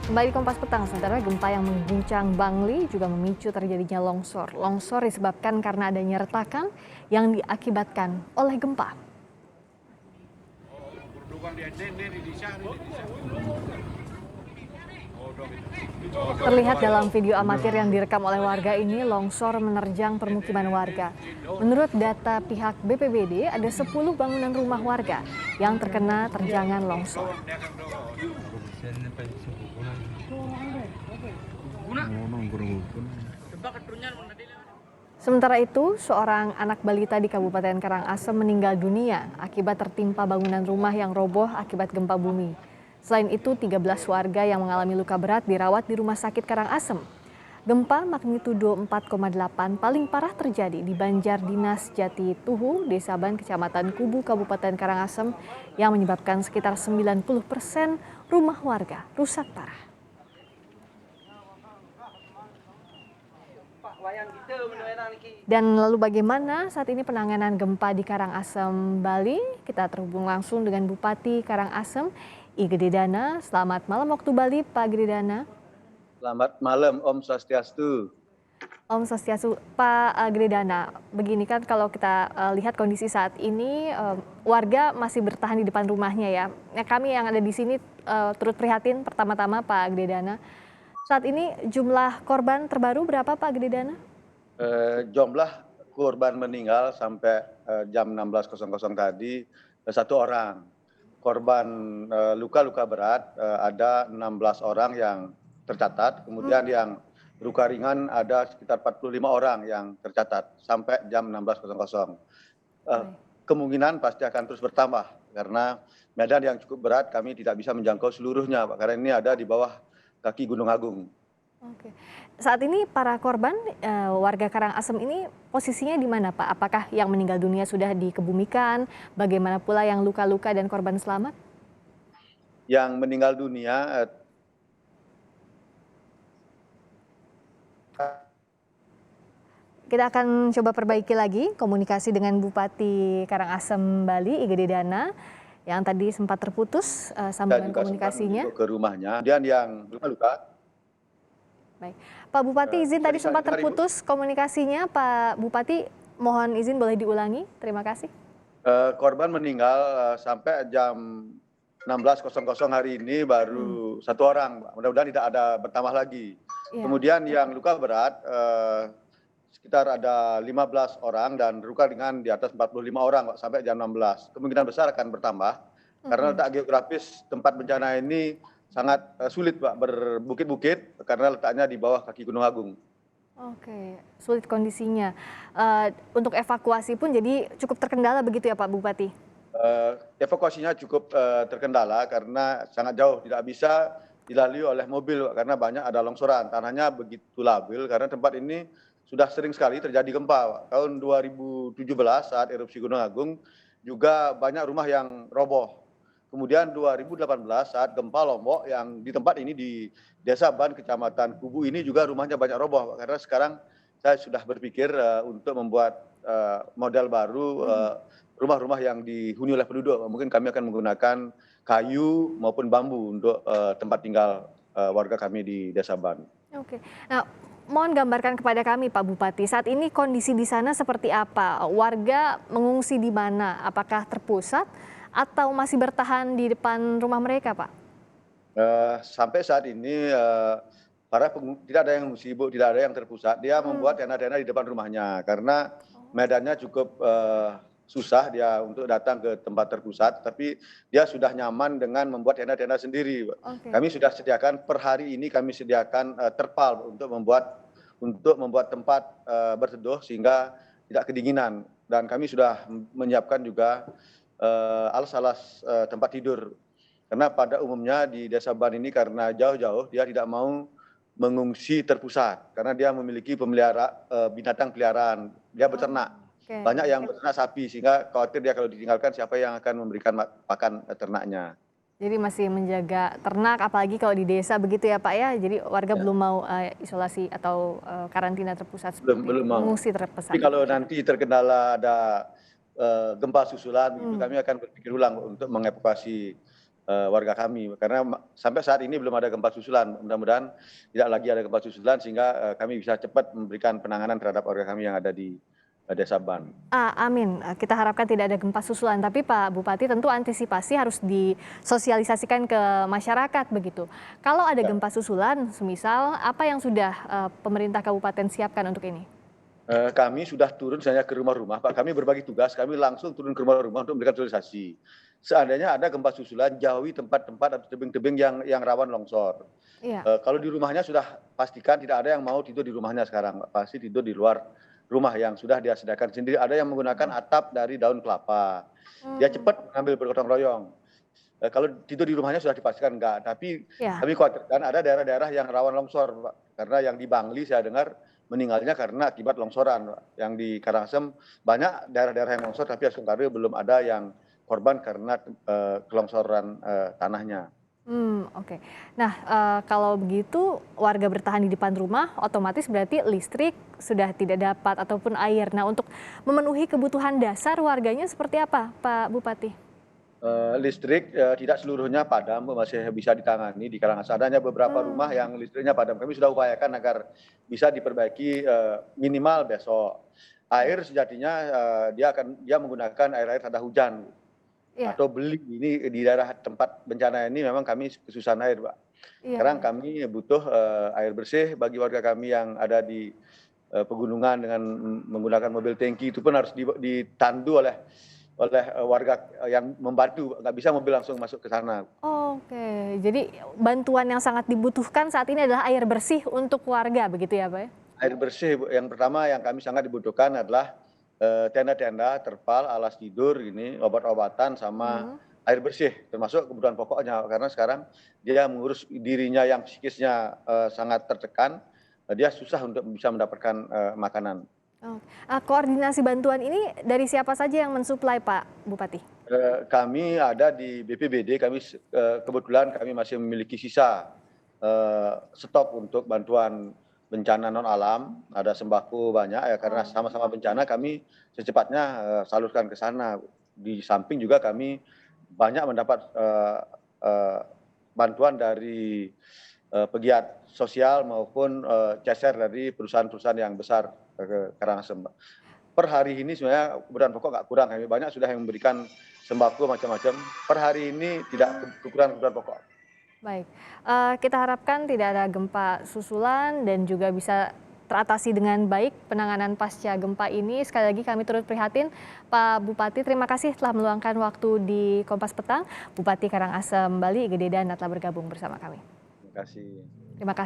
Kembali Kompas Petang, saudara, gempa yang mengguncang Bangli juga memicu terjadinya longsor. Longsor disebabkan karena adanya retakan yang diakibatkan oleh gempa. Terlihat dalam video amatir yang direkam oleh warga ini, longsor menerjang permukiman warga. Menurut data pihak BPBD, ada 10 bangunan rumah warga yang terkena terjangan longsor. Sementara itu, seorang anak balita di Kabupaten Karangasem meninggal dunia akibat tertimpa bangunan rumah yang roboh akibat gempa bumi. Selain itu, 13 warga yang mengalami luka berat dirawat di Rumah Sakit Karangasem. Gempa magnitudo 4,8 paling parah terjadi di Banjar Dinas Jati Tuhu, Desa Ban, Kecamatan Kubu, Kabupaten Karangasem yang menyebabkan sekitar 90% rumah warga rusak parah. Dan lalu bagaimana saat ini penanganan gempa di Karangasem, Bali? Kita terhubung langsung dengan Bupati Karangasem, I Gededana. Selamat malam waktu Bali, Pak Gededana. Selamat malam, Om Swastiastu. Om Swastiastu, Pak Gededana. Begini kan kalau kita lihat kondisi saat ini, warga masih bertahan di depan rumahnya ya. Kami yang ada di sini turut prihatin pertama-tama Pak Gededana. Saat ini jumlah korban terbaru berapa Pak Gededana? Jumlah korban meninggal sampai jam 16.00 tadi 1 orang. Korban luka-luka berat ada 16 orang yang tercatat, kemudian yang luka ringan ada sekitar 45 orang yang tercatat sampai jam 16.00. Kemungkinan pasti akan terus bertambah karena medan yang cukup berat kami tidak bisa menjangkau seluruhnya, Pak, karena ini ada di bawah kaki Gunung Agung. Oke. Saat ini para korban warga Karangasem ini posisinya di mana, Pak? Apakah yang meninggal dunia sudah dikebumikan? Bagaimana pula yang luka-luka dan korban selamat? Yang meninggal dunia Kita akan coba perbaiki lagi komunikasi dengan Bupati Karangasem, Bali, I Gededana, yang tadi sempat terputus sambungan komunikasinya. ke rumahnya. Dan yang luka-luka. Baik, Pak Bupati, izin tadi sempat terputus komunikasinya. Pak Bupati, mohon izin boleh diulangi. Terima kasih. Korban meninggal sampai jam 16.00 hari ini baru 1 orang. Mudah-mudahan tidak ada bertambah lagi. Kemudian yang luka berat sekitar ada 15 orang dan luka ringan di atas 45 orang sampai jam 16. Kemungkinan besar akan bertambah karena letak geografis tempat bencana ini sangat sulit, Pak, berbukit-bukit karena letaknya di bawah kaki Gunung Agung. Oke, sulit kondisinya. Untuk evakuasi pun jadi cukup terkendala begitu ya Pak Bupati? Evakuasinya cukup terkendala karena sangat jauh, tidak bisa dilalui oleh mobil karena banyak ada longsoran. Tanahnya begitu labil karena tempat ini sudah sering sekali terjadi gempa, Pak. Tahun 2017 saat erupsi Gunung Agung juga banyak rumah yang roboh. Kemudian 2018 saat gempa Lombok yang di tempat ini di Desa Ban, Kecamatan Kubu ini juga rumahnya banyak roboh, Pak. Karena sekarang saya sudah berpikir untuk membuat model baru rumah-rumah yang dihuni oleh penduduk. Mungkin kami akan menggunakan kayu maupun bambu untuk tempat tinggal warga kami di Desa Ban. Oke, nah mohon gambarkan kepada kami Pak Bupati, saat ini kondisi di sana seperti apa? Warga mengungsi di mana? Apakah terpusat atau masih bertahan di depan rumah mereka, Pak? Sampai saat ini tidak ada yang sibuk, tidak ada yang terpusat. Dia membuat tenda-tenda di depan rumahnya karena medannya cukup susah dia untuk datang ke tempat terpusat, tapi dia sudah nyaman dengan membuat tenda-tenda sendiri. Kami sudah sediakan per hari ini kami sediakan terpal untuk membuat tempat berteduh sehingga tidak kedinginan, dan kami sudah menyiapkan juga alas-alas tempat tidur. Karena pada umumnya di Desa Ban ini karena jauh-jauh dia tidak mau mengungsi terpusat karena dia memiliki binatang peliharaan, dia beternak. Banyak yang beternak sapi sehingga khawatir dia kalau ditinggalkan siapa yang akan memberikan pakan ternaknya. Jadi masih menjaga ternak apalagi kalau di desa begitu ya Pak ya. Jadi warga belum mau isolasi atau karantina terpusat seperti Belum mau. mengungsi terpusat. Tapi kalau nanti terkendala ada gempa susulan, kami akan berpikir ulang untuk mengevakuasi warga kami. Karena sampai saat ini belum ada gempa susulan. Mudah-mudahan tidak lagi ada gempa susulan sehingga kami bisa cepat memberikan penanganan terhadap warga kami yang ada di Desa Ban. Amin. Kita harapkan tidak ada gempa susulan. Tapi Pak Bupati tentu antisipasi harus disosialisasikan ke masyarakat begitu. Kalau ada gempa susulan, semisal apa yang sudah pemerintah kabupaten siapkan untuk ini? Kami sudah turun misalnya ke rumah-rumah, Pak. Kami berbagi tugas, kami langsung turun ke rumah-rumah untuk memberikan sosialisasi. Seandainya ada gempa susulan, jauhi tempat-tempat atau tebing-tebing yang rawan longsor. Iya. Kalau di rumahnya sudah pastikan tidak ada yang mau tidur di rumahnya sekarang, pasti tidur di luar rumah yang sudah dia sediakan sendiri. Ada yang menggunakan atap dari daun kelapa. Dia cepat mengambil bergotong royong. Kalau tidur di rumahnya sudah dipastikan enggak, tapi Ya. kami khawatirkan ada daerah-daerah yang rawan longsor, Pak. Karena yang di Bangli saya dengar meninggalnya karena akibat longsoran, Pak. Yang di Karangasem banyak daerah-daerah yang longsor, tapi Asungkario belum ada yang korban karena kelongsoran tanahnya. Oke. Nah, kalau begitu warga bertahan di depan rumah, otomatis berarti listrik sudah tidak dapat ataupun air. Nah, untuk memenuhi kebutuhan dasar warganya seperti apa, Pak Bupati? Listrik tidak seluruhnya padam, masih bisa ditangani di Karangasem. Adanya beberapa rumah yang listriknya padam. Kami sudah upayakan agar bisa diperbaiki minimal besok. Air sejatinya dia menggunakan air tanda hujan Iya, atau beli. Ini di daerah tempat bencana ini memang kami kesusahan air, Pak. iya, Sekarang iya. kami butuh air bersih bagi warga kami yang ada di pegunungan dengan menggunakan mobil tangki, itu pun harus ditandu oleh warga yang membantu, nggak bisa mobil langsung masuk ke sana. Oke, jadi bantuan yang sangat dibutuhkan saat ini adalah air bersih untuk warga, begitu ya, Pak? Ya? Air bersih, Bu, yang pertama yang kami sangat dibutuhkan adalah tenda-tenda, terpal, alas tidur, ini obat-obatan sama air bersih, termasuk kebutuhan pokoknya. Karena sekarang dia mengurus dirinya yang psikisnya sangat tertekan, dia susah untuk bisa mendapatkan makanan. Oh, koordinasi bantuan ini dari siapa saja yang mensuplai, Pak Bupati? Kami ada di BPBD, kebetulan kami masih memiliki sisa stok untuk bantuan bencana non alam, ada sembako banyak ya, karena sama-sama bencana kami secepatnya salurkan ke sana. Di samping juga kami banyak mendapat bantuan dari pegiat sosial maupun CSR dari perusahaan-perusahaan yang besar ke Karangasem. Per hari ini sebenarnya kebutuhan pokok nggak kurang, kami banyak sudah yang memberikan sembako macam-macam. Per hari ini tidak kekurangan kebutuhan pokok. Baik, kita harapkan tidak ada gempa susulan dan juga bisa teratasi dengan baik penanganan pasca gempa ini. Sekali lagi kami turut prihatin, Pak Bupati. Terima kasih telah meluangkan waktu di Kompas Petang. Bupati Karangasem Bali, Gede Dana telah bergabung bersama kami. Terima kasih. Terima kasih.